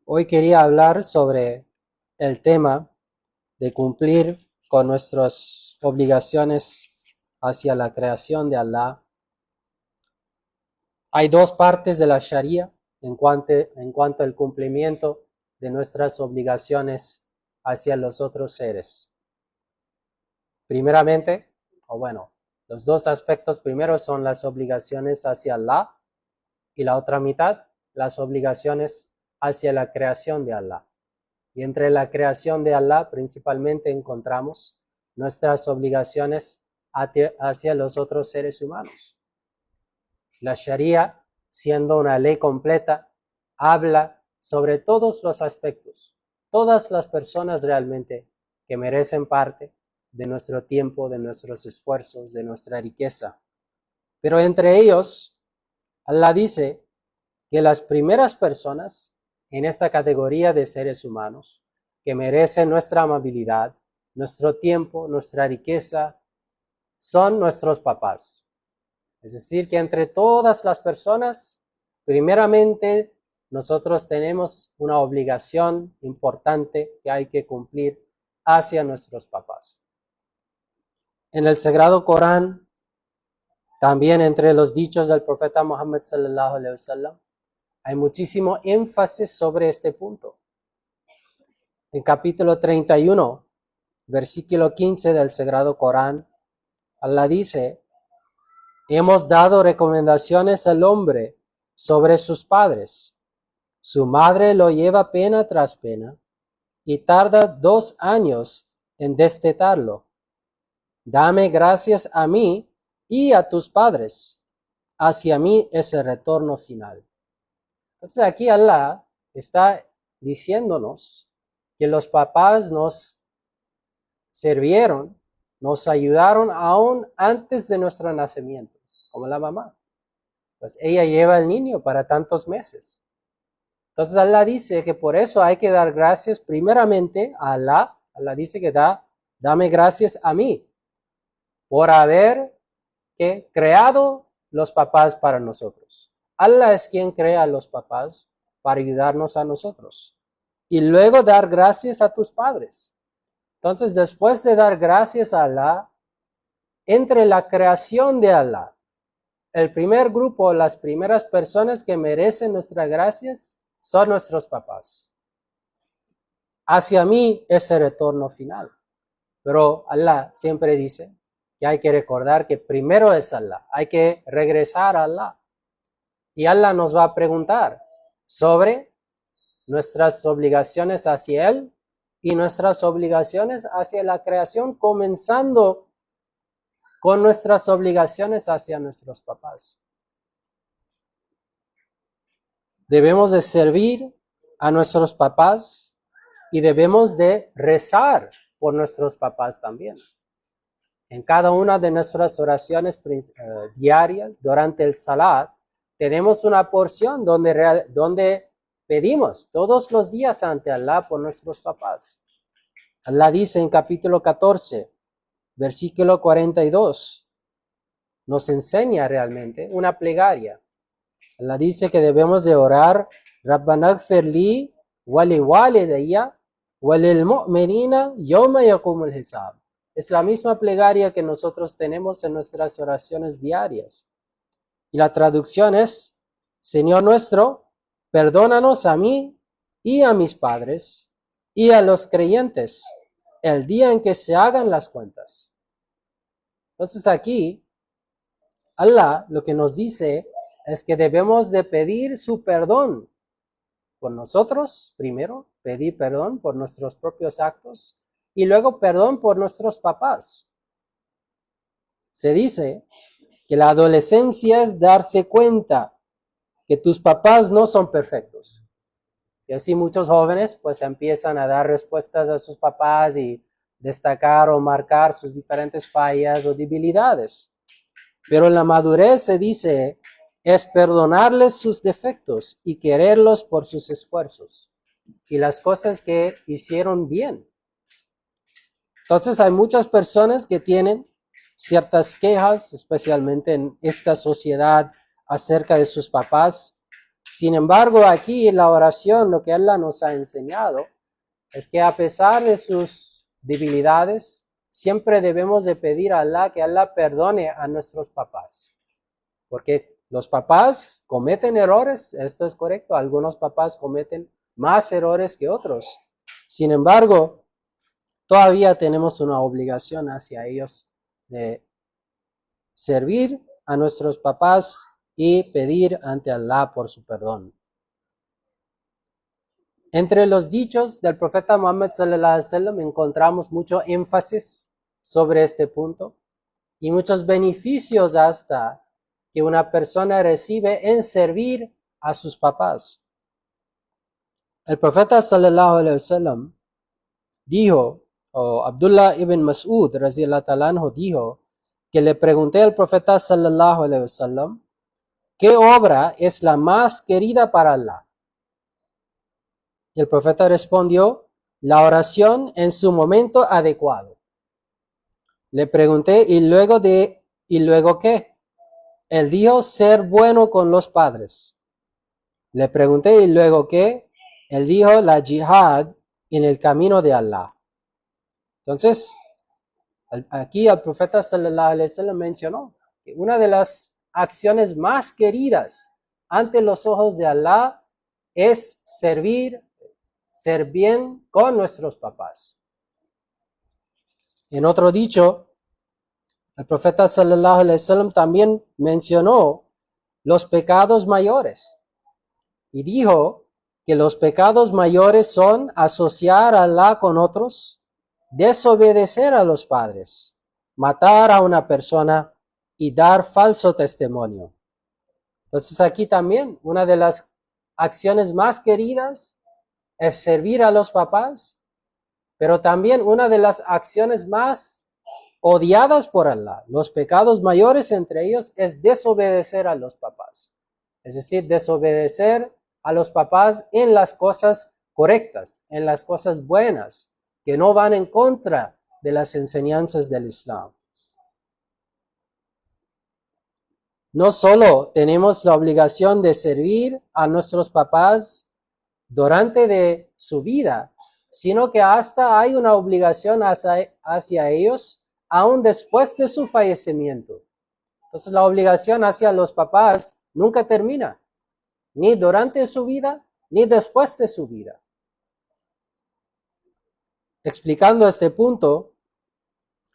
Hoy quería hablar sobre el tema de cumplir con nuestras obligaciones hacia la creación de Allah. Hay dos partes de la Sharia en cuanto al cumplimiento de nuestras obligaciones hacia los otros seres. Primeramente, los dos aspectos primero son las obligaciones hacia Allah y la otra mitad, las obligaciones hacia la creación de Allah. Y entre la creación de Allah principalmente encontramos nuestras obligaciones hacia los otros seres humanos. La Sharia, siendo una ley completa, habla sobre todos los aspectos, todas las personas realmente que merecen parte de nuestro tiempo, de nuestros esfuerzos, de nuestra riqueza. Pero entre ellos, Allah dice que las primeras personas en esta categoría de seres humanos que merecen nuestra amabilidad, nuestro tiempo, nuestra riqueza, son nuestros papás. Es decir, que entre todas las personas, primeramente, nosotros tenemos una obligación importante que hay que cumplir hacia nuestros papás. En el Sagrado Corán, también entre los dichos del profeta Muhammad sallallahu alaihi wasallam, hay muchísimo énfasis sobre este punto. En capítulo 31, versículo 15 del Sagrado Corán, Allah dice: hemos dado recomendaciones al hombre sobre sus padres. Su madre lo lleva pena tras pena y tarda 2 años en destetarlo. Dame gracias a mí y a tus padres. Hacia mí es el retorno final. Entonces aquí Allah está diciéndonos que los papás nos sirvieron, nos ayudaron aún antes de nuestro nacimiento, como la mamá. Pues ella lleva al niño para tantos meses. Entonces Allah dice que por eso hay que dar gracias primeramente a Allah. Allah dice que dame gracias a mí por haber creado los papás para nosotros. Allah es quien crea a los papás para ayudarnos a nosotros. Y luego dar gracias a tus padres. Entonces, después de dar gracias a Allah, entre la creación de Allah, el primer grupo, las primeras personas que merecen nuestras gracias son nuestros papás. Hacia mí es el retorno final. Pero Allah siempre dice que hay que recordar que primero es Allah. Hay que regresar a Allah. Y Allah nos va a preguntar sobre nuestras obligaciones hacia Él y nuestras obligaciones hacia la creación, comenzando con nuestras obligaciones hacia nuestros papás. Debemos de servir a nuestros papás y debemos de rezar por nuestros papás también. En cada una de nuestras oraciones diarias durante el Salat, tenemos una porción donde pedimos todos los días ante Allah por nuestros papás. Allah dice en capítulo 14, versículo 42, nos enseña realmente una plegaria. Allah dice que debemos de orar: Rabbana ighfir li wa li walidayya wa lil mu'minina yawma yaqumul hisab. Es la misma plegaria que nosotros tenemos en nuestras oraciones diarias. Y la traducción es: Señor nuestro, perdónanos a mí y a mis padres y a los creyentes el día en que se hagan las cuentas. Entonces aquí, Allah lo que nos dice es que debemos de pedir su perdón por nosotros, primero, pedir perdón por nuestros propios actos y luego perdón por nuestros papás. Se dice que la adolescencia es darse cuenta que tus papás no son perfectos. Y así muchos jóvenes pues empiezan a dar respuestas a sus papás y destacar o marcar sus diferentes fallas o debilidades. Pero en la madurez se dice es perdonarles sus defectos y quererlos por sus esfuerzos y las cosas que hicieron bien. Entonces hay muchas personas que tienen ciertas quejas, especialmente en esta sociedad, acerca de sus papás, Sin embargo, aquí en la oración, lo que Allah nos ha enseñado es que a pesar de sus debilidades, siempre debemos de pedir a Allah que Allah perdone a nuestros papás. Porque los papás cometen errores, esto es correcto, algunos papás cometen más errores que otros. Sin embargo, todavía tenemos una obligación hacia ellos de servir a nuestros papás y pedir ante Allah por su perdón. Entre los dichos del profeta Muhammad sallallahu alaihi wasallam encontramos mucho énfasis sobre este punto y muchos beneficios hasta que una persona recibe en servir a sus papás. El profeta sallallahu alaihi wasallam dijo, o Abdullah ibn Mas'ud radhiyallahu ta'ala anhu dijo, que le pregunté al profeta sallallahu alaihi wasallam, ¿qué obra es la más querida para Allah? Y el profeta respondió, la oración en su momento adecuado. Le pregunté, ¿y luego qué? Él dijo, ser bueno con los padres. Le pregunté, ¿y luego qué? Él dijo, la jihad en el camino de Allah. Entonces, aquí el profeta sallallahu alaihi wasallam mencionó que una de las acciones más queridas ante los ojos de Allah es ser bien con nuestros papás. En otro dicho, el profeta sallallahu alaihi wasallam también mencionó los pecados mayores y dijo que los pecados mayores son asociar a Allah con otros, desobedecer a los padres, matar a una persona y dar falso testimonio. Entonces aquí también una de las acciones más queridas es servir a los papás, pero también una de las acciones más odiadas por Allah, los pecados mayores entre ellos, es desobedecer a los papás. Es decir, desobedecer a los papás en las cosas correctas, en las cosas buenas, que no van en contra de las enseñanzas del Islam. No solo tenemos la obligación de servir a nuestros papás durante de su vida, sino que hasta hay una obligación hacia ellos aún después de su fallecimiento. Entonces la obligación hacia los papás nunca termina, ni durante su vida, ni después de su vida. Explicando este punto,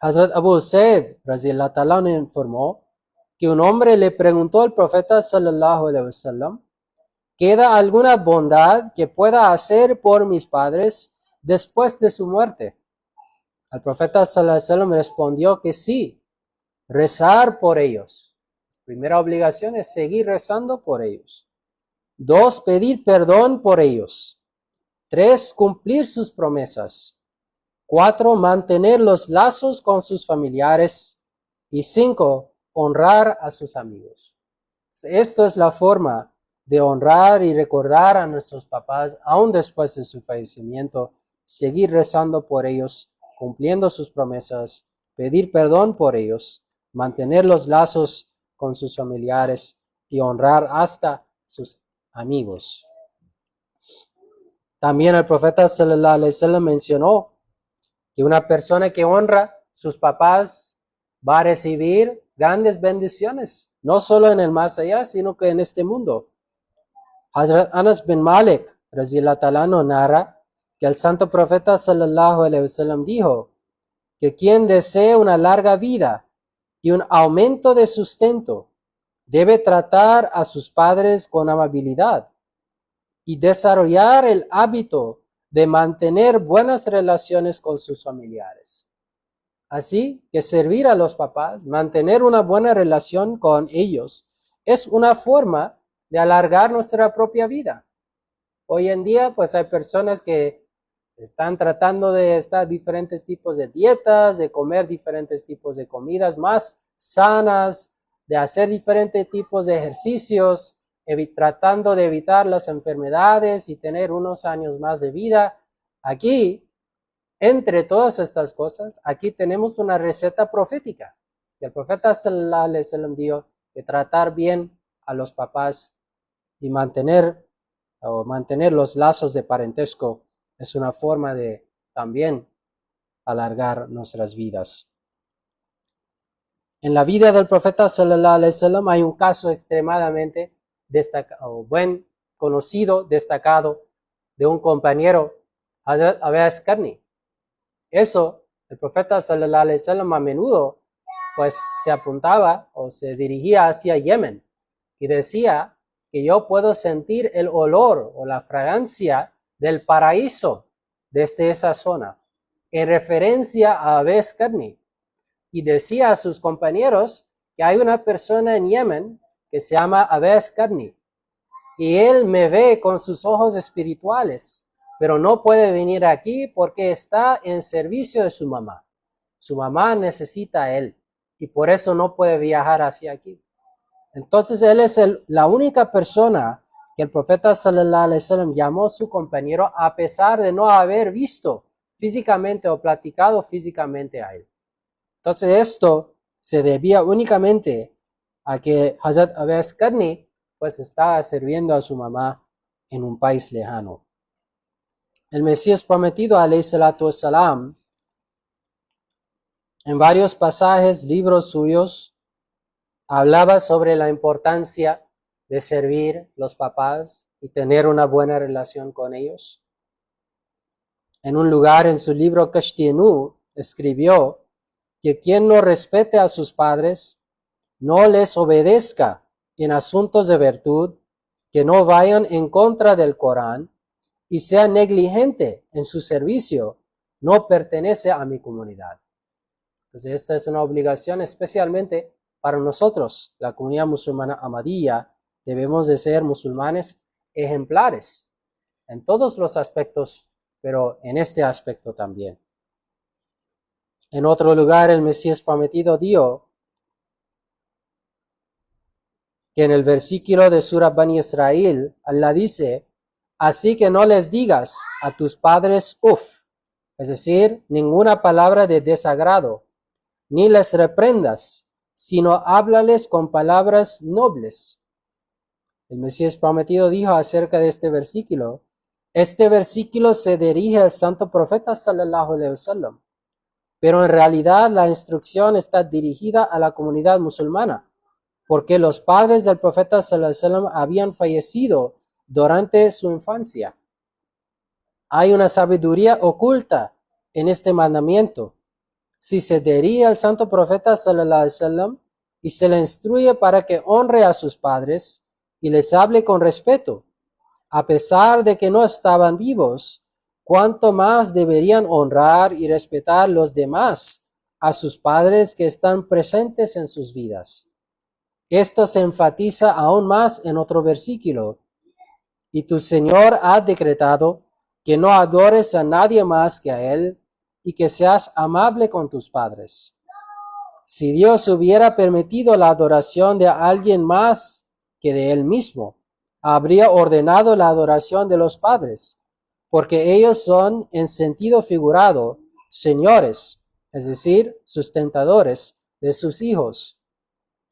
Hazrat Abu Said radhiyallahu ta'ala anhu informó que un hombre le preguntó al profeta sallallahu alaihi wasallam, ¿queda alguna bondad que pueda hacer por mis padres después de su muerte? El profeta sallallahu alaihi wasallam respondió que sí, rezar por ellos. La primera obligación es seguir rezando por ellos. 2, pedir perdón por ellos. 3, cumplir sus promesas. 4, mantener los lazos con sus familiares. Y 5, honrar a sus amigos. Esto es la forma de honrar y recordar a nuestros papás, aún después de su fallecimiento, seguir rezando por ellos, cumpliendo sus promesas, pedir perdón por ellos, mantener los lazos con sus familiares y honrar hasta sus amigos. También el profeta sallallahu alaihi wasallam mencionó que una persona que honra sus papás va a recibir grandes bendiciones, no solo en el más allá, sino que en este mundo. Hazrat Anas bin Malik radhiyallahu ta'ala anhu narra que el santo profeta sallallahu alaihi wasallam dijo que quien desee una larga vida y un aumento de sustento debe tratar a sus padres con amabilidad y desarrollar el hábito de mantener buenas relaciones con sus familiares. Así que servir a los papás, mantener una buena relación con ellos, es una forma de alargar nuestra propia vida. Hoy en día, pues hay personas que están tratando de estar diferentes tipos de dietas, de comer diferentes tipos de comidas más sanas, de hacer diferentes tipos de ejercicios, tratando de evitar las enfermedades y tener unos años más de vida. Aquí, entre todas estas cosas, aquí tenemos una receta profética. El profeta sallallahu alaihi wasallam dijo que tratar bien a los papás y mantener los lazos de parentesco es una forma de también alargar nuestras vidas. En la vida del profeta sallallahu alaihi wasallam hay un caso extremadamente destacado, destacado de un compañero, Hazrat Awais Qarni. Eso, el profeta sallallahu alaihi wasallam a menudo pues se apuntaba o se dirigía hacia Yemen y decía que yo puedo sentir el olor o la fragancia del paraíso desde esa zona, en referencia a Awais Qarni. Y decía a sus compañeros que hay una persona en Yemen que se llama Awais Qarni y él me ve con sus ojos espirituales, pero no puede venir aquí porque está en servicio de su mamá. Su mamá necesita a él y por eso no puede viajar hacia aquí. Entonces él es la única persona que el profeta sallallahu alaihi wasallam llamó su compañero a pesar de no haber visto físicamente o platicado físicamente a él. Entonces esto se debía únicamente a que Hazrat Awais Qarni pues estaba sirviendo a su mamá en un país lejano. El Mesías prometido alayhi salatu wassalam, en varios pasajes, libros suyos, hablaba sobre la importancia de servir los papás y tener una buena relación con ellos. En un lugar en su libro Kashti-e-Nur escribió que quien no respete a sus padres, no les obedezca en asuntos de virtud, que no vayan en contra del Corán y sea negligente en su servicio, no pertenece a mi comunidad. Entonces esta es una obligación especialmente para nosotros, la comunidad musulmana Ahmadiyya. Debemos de ser musulmanes ejemplares en todos los aspectos, pero en este aspecto también. En otro lugar, el Mesías prometido dijo que en el versículo de Surah Bani Israel, Allah dice, así que no les digas a tus padres uf, es decir, ninguna palabra de desagrado, ni les reprendas, sino háblales con palabras nobles. El Mesías prometido dijo acerca de este versículo se dirige al santo profeta sallallahu alaihi wasallam. Pero en realidad la instrucción está dirigida a la comunidad musulmana, porque los padres del profeta sallallahu alaihi wasallam habían fallecido durante su infancia. Hay una sabiduría oculta en este mandamiento. Si se dirige al santo profeta sallallahu alaihi wasallam y se le instruye para que honre a sus padres y les hable con respeto, a pesar de que no estaban vivos, cuánto más deberían honrar y respetar los demás a sus padres que están presentes en sus vidas. Esto se enfatiza aún más en otro versículo. Y tu Señor ha decretado que no adores a nadie más que a Él y que seas amable con tus padres. Si Dios hubiera permitido la adoración de alguien más que de Él mismo, habría ordenado la adoración de los padres, porque ellos son, en sentido figurado, señores, es decir, sustentadores de sus hijos.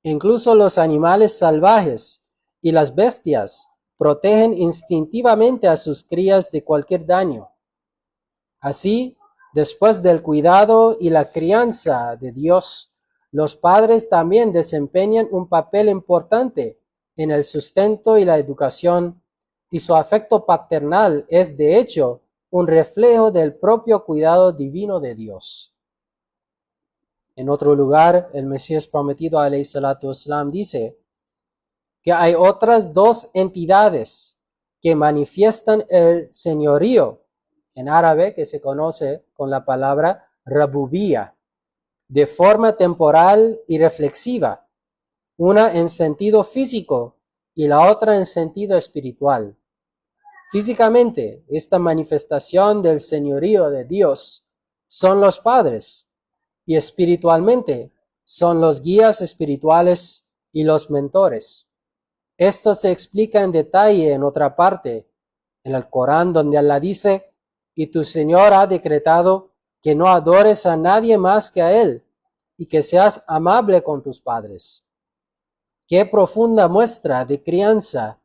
Incluso los animales salvajes y las bestias protegen instintivamente a sus crías de cualquier daño. Así, después del cuidado y la crianza de Dios, los padres también desempeñan un papel importante en el sustento y la educación, y su afecto paternal es de hecho un reflejo del propio cuidado divino de Dios. En otro lugar, el Mesías prometido alayhi salatu wassalam dice que hay otras dos entidades que manifiestan el señorío, en árabe que se conoce con la palabra rabubía, de forma temporal y reflexiva, una en sentido físico y la otra en sentido espiritual. Físicamente, esta manifestación del señorío de Dios son los padres, y espiritualmente son los guías espirituales y los mentores. Esto se explica en detalle en otra parte, en el Corán, donde Allah dice, y tu Señor ha decretado que no adores a nadie más que a Él, y que seas amable con tus padres. Qué profunda muestra de crianza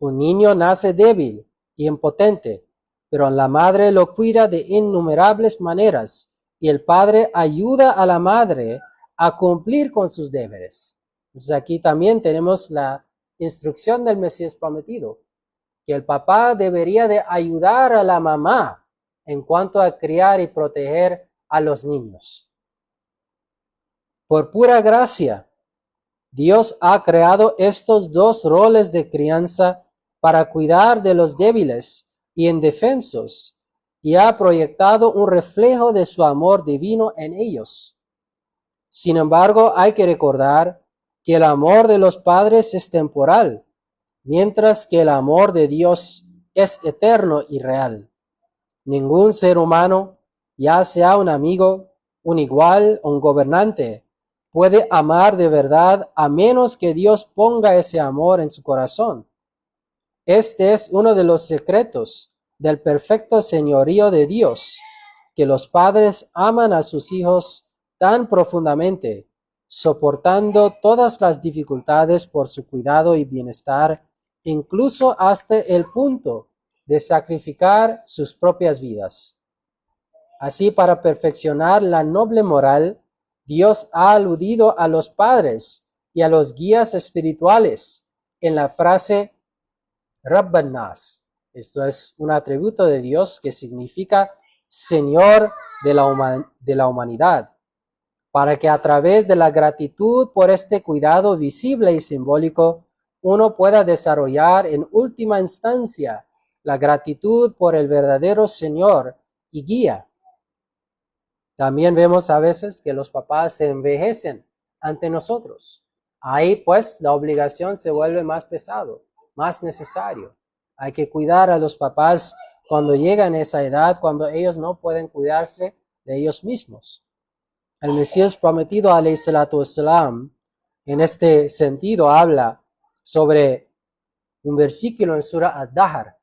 Un niño nace débil y impotente, pero la madre lo cuida de innumerables maneras y el padre ayuda a la madre a cumplir con sus deberes. Entonces aquí también tenemos la instrucción del Mesías prometido, que el papá debería de ayudar a la mamá en cuanto a criar y proteger a los niños. Por pura gracia, Dios ha creado estos dos roles de crianza para cuidar de los débiles y indefensos, y ha proyectado un reflejo de su amor divino en ellos. Sin embargo, hay que recordar que el amor de los padres es temporal, mientras que el amor de Dios es eterno y real. Ningún ser humano, ya sea un amigo, un igual o un gobernante, puede amar de verdad a menos que Dios ponga ese amor en su corazón. Este es uno de los secretos del perfecto señorío de Dios, que los padres aman a sus hijos tan profundamente, soportando todas las dificultades por su cuidado y bienestar, incluso hasta el punto de sacrificar sus propias vidas. Así, para perfeccionar la noble moral, Dios ha aludido a los padres y a los guías espirituales en la frase Rabban Nas. Esto es un atributo de Dios que significa Señor de la humanidad, para que a través de la gratitud por este cuidado visible y simbólico, uno pueda desarrollar en última instancia la gratitud por el verdadero Señor y guía. También vemos a veces que los papás se envejecen ante nosotros. Ahí pues la obligación se vuelve más pesado, más necesario. Hay que cuidar a los papás cuando llegan a esa edad, cuando ellos no pueden cuidarse de ellos mismos. El Mesías prometido, alayhi salatu wassalam, en este sentido habla sobre un versículo en Surah Ad-Dahr.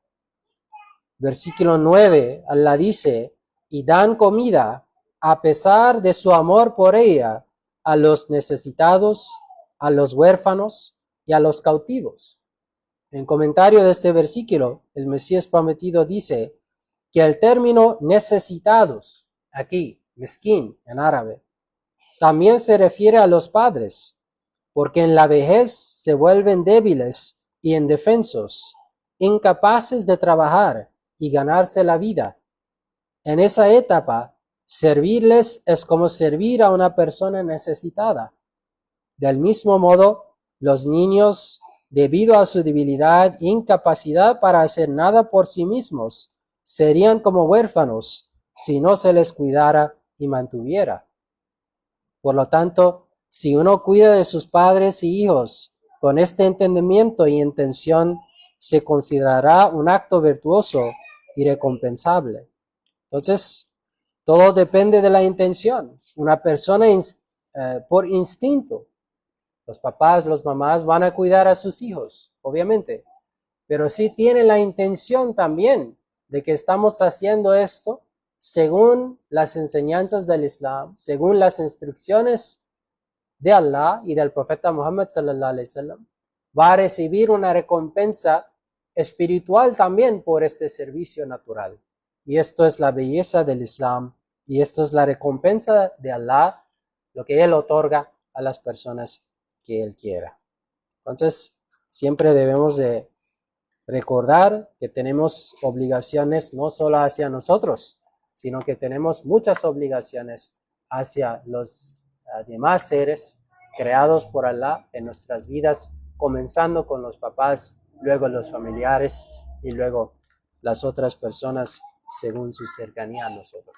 Versículo 9, Allah dice, y dan comida a pesar de su amor por ella a los necesitados, a los huérfanos y a los cautivos. En comentario de este versículo, el Mesías prometido dice que el término necesitados, aquí, miskin en árabe, también se refiere a los padres, porque en la vejez se vuelven débiles y indefensos, incapaces de trabajar y ganarse la vida. En esa etapa, servirles es como servir a una persona necesitada. Del mismo modo, los niños, debido a su debilidad e incapacidad para hacer nada por sí mismos, serían como huérfanos si no se les cuidara y mantuviera. Por lo tanto, si uno cuida de sus padres y hijos con este entendimiento y intención, se considerará un acto virtuoso y recompensable. Entonces, todo depende de la intención. Una persona por instinto, los papás, las mamás van a cuidar a sus hijos, obviamente, pero si tienen la intención también de que estamos haciendo esto según las enseñanzas del Islam, según las instrucciones de Allah y del profeta Muhammad sallallahu alaihi wasallam, va a recibir una recompensa espiritual también por este servicio natural. Y esto es la belleza del Islam y esto es la recompensa de Allah, lo que Él otorga a las personas que Él quiera. Entonces, siempre debemos de recordar que tenemos obligaciones no solo hacia nosotros, sino que tenemos muchas obligaciones hacia los demás seres creados por Allah en nuestras vidas, comenzando con los papás, luego los familiares y luego las otras personas según su cercanía a nosotros.